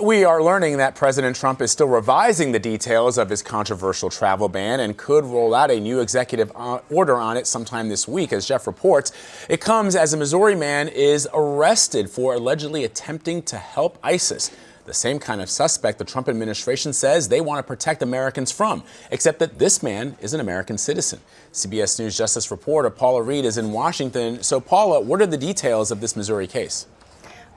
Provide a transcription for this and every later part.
We are learning that President Trump is still revising the details of his controversial travel ban and could roll out a new executive order on it sometime this week. As Jeff reports, it comes as a Missouri man is arrested for allegedly attempting to help ISIS, the same kind of suspect the Trump administration says they want to protect Americans from, except that this man is an American citizen. CBS News Justice reporter Paula Reid is in Washington. So, Paula, what are the details of this Missouri case?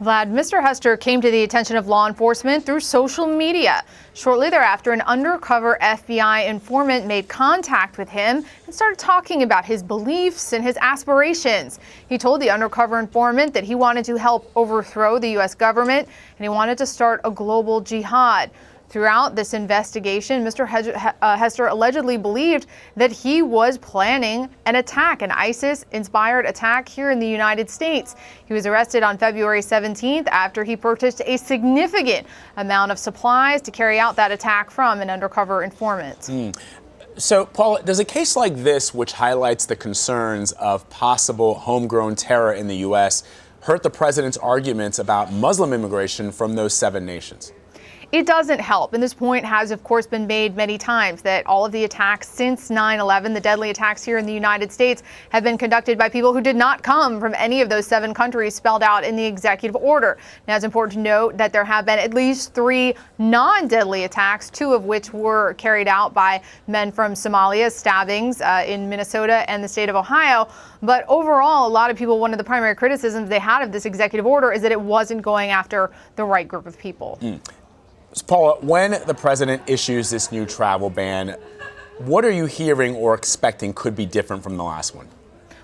Vlad, Mr. Hester came to the attention of law enforcement through social media. Shortly thereafter, an undercover FBI informant made contact with him and started talking about his beliefs and his aspirations. He told the undercover informant that he wanted to help overthrow the U.S. government and he wanted to start a global jihad. Throughout this investigation, Mr. Hester allegedly believed that he was planning an attack, an ISIS-inspired attack here in the United States. He was arrested on February 17th after he purchased a significant amount of supplies to carry out that attack from an undercover informant. So, Paula, does a case like this, which highlights the concerns of possible homegrown terror in the U.S., hurt the president's arguments about Muslim immigration from those 7 nations? It doesn't help, and this point has, of course, been made many times, that all of the attacks since 9/11, the deadly attacks here in the United States, have been conducted by people who did not come from any of those 7 countries spelled out in the executive order. Now, it's important to note that there have been at least 3 non-deadly attacks, 2 of which were carried out by men from Somalia, stabbings in Minnesota and the state of Ohio. But overall, a lot of people, one of the primary criticisms they had of this executive order is that it wasn't going after the right group of people. So, Paula, when the president issues this new travel ban, what are you hearing or expecting could be different from the last one?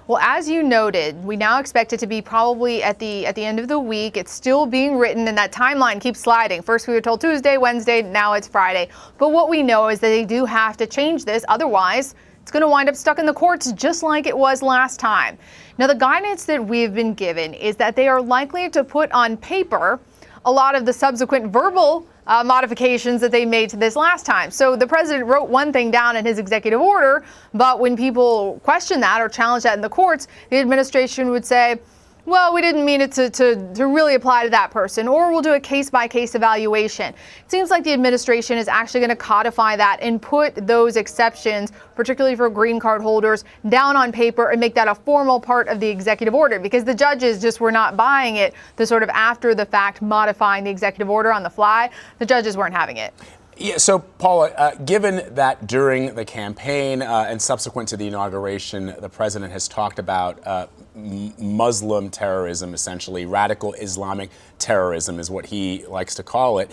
Well, as you noted, we now expect it to be probably at the end of the week. It's still being written, and that timeline keeps sliding. First we were told Tuesday, Wednesday, now it's Friday. But what we know is that they do have to change this. Otherwise, it's going to wind up stuck in the courts just like it was last time. Now, the guidance that we've been given is that they are likely to put on paper a lot of the subsequent verbal modifications that they made to this last time. So the president wrote one thing down in his executive order, but when people question that or challenge that in the courts, the administration would say, well, we didn't mean it to really apply to that person, or we'll do a case-by-case evaluation. It seems like the administration is actually going to codify that and put those exceptions, particularly for green card holders, down on paper and make that a formal part of the executive order, because the judges just were not buying it, the sort of after-the-fact modifying the executive order on the fly. The judges weren't having it. Yeah, so, Paula, given that during the campaign and subsequent to the inauguration, the president has talked about Muslim terrorism, essentially, radical Islamic terrorism is what he likes to call it.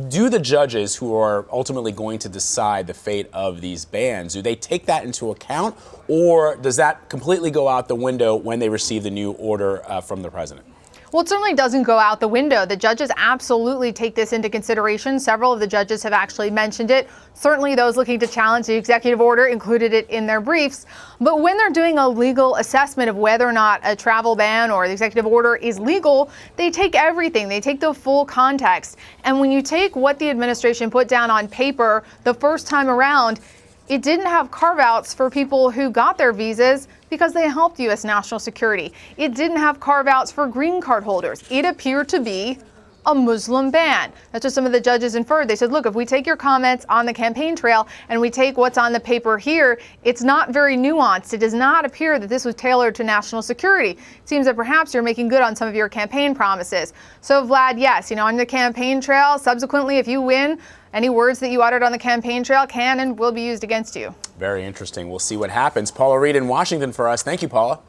Do the judges who are ultimately going to decide the fate of these bans, do they take that into account, or does that completely go out the window when they receive the new order from the president? Well, it certainly doesn't go out the window. The judges absolutely take this into consideration. Several of the judges have actually mentioned it. Certainly those looking to challenge the executive order included it in their briefs. But when they're doing a legal assessment of whether or not a travel ban or the executive order is legal, they take everything. They take the full context. And when you take what the administration put down on paper the first time around, it didn't have carve-outs for people who got their visas because they helped U.S. national security. It didn't have carve-outs for green card holders. It appeared to be a Muslim ban. That's what some of the judges inferred. They said, look, if we take your comments on the campaign trail and we take what's on the paper here, it's not very nuanced. It does not appear that this was tailored to national security. It seems that perhaps you're making good on some of your campaign promises. So, Vlad, yes, on the campaign trail, subsequently, if you win, any words that you uttered on the campaign trail can and will be used against you. Very interesting. We'll see what happens. Paula Reid in Washington for us. Thank you, Paula.